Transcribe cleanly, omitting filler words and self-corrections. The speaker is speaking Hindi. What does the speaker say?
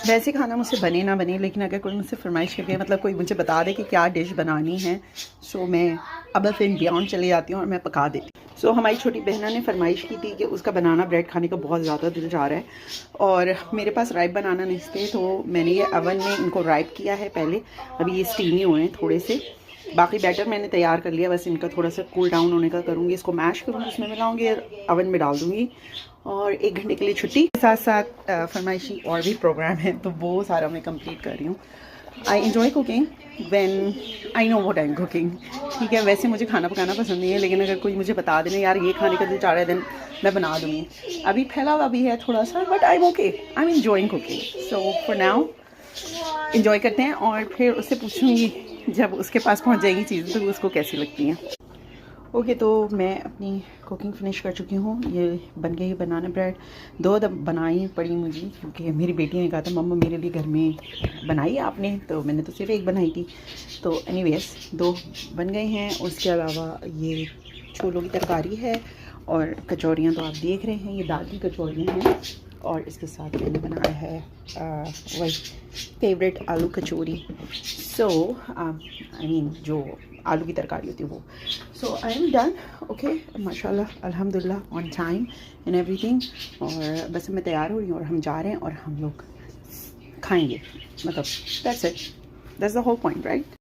वैसे खाना मुझसे बने ना बने, लेकिन अगर कोई मुझसे फरमाइश करके मतलब कोई मुझे बता दे कि क्या डिश बनानी है, सो मैं अब फिर बियॉन्ड चले जाती हूँ और मैं पका देती हूँ। सो हमारी छोटी बहना ने फरमाइश की थी कि उसका बनाना ब्रेड खाने का बहुत ज़्यादा दिल जा रहा है, और मेरे पास राइप बनाना नहीं थे, तो मैंने ये अवन में इनको राइप किया है पहले। अभी ये स्टीमी हुए हैं थोड़े से। बाकी बैटर मैंने तैयार कर लिया, बस इनका थोड़ा सा कूल डाउन होने का करूँगी। इसको मैश करूँगी, उसमें मिलाऊंगी, अवन में डाल दूँगी, और 1 घंटे के लिए छुट्टी। साथ साथ फरमाइशी और भी प्रोग्राम है, तो वो सारा मैं कंप्लीट कर रही हूँ। I enjoy cooking when I know what I am cooking. ठीक है, वैसे मुझे खाना पकाना पसंद नहीं है, लेकिन अगर कोई मुझे बता देना यार ये खाने का दिल चाह रहा है, देन मैं बना दूँगी। अभी फैला हुआ भी है थोड़ा सा, but I am okay, I am enjoying cooking. So for now enjoy करते हैं, और फिर उससे पूछूंगी जब उसके पास पहुंच जाएगी चीज़ें तो उसको कैसी लगती हैं। ओके, तो मैं अपनी कुकिंग फिनिश कर चुकी हूँ। ये बन गई बनाना ब्रेड। 2 बनाई पड़ी मुझे, क्योंकि मेरी बेटी ने कहा था मम्मा मेरे लिए घर में बनाई आपने, तो मैंने तो सिर्फ 1 बनाई थी। तो एनीवेज 2 बन गए हैं। उसके अलावा ये छोलों की तरकारी है, और कचौरियाँ तो आप देख रहे हैं, ये दाल की कचौरियाँ हैं। और इसके साथ मैंने बनाया है वही फेवरेट आलू कचौरी। सो आई मीन जो आलू की तरकारी होती है वो। सो आई एम डन। ओके, माशाल्लाह अल्हम्दुलिल्लाह ऑन टाइम एंड एवरीथिंग। और बस मैं तैयार हो रही हूँ और हम जा रहे हैं और हम लोग खाएंगे, मतलब that's it, that's the whole point, right.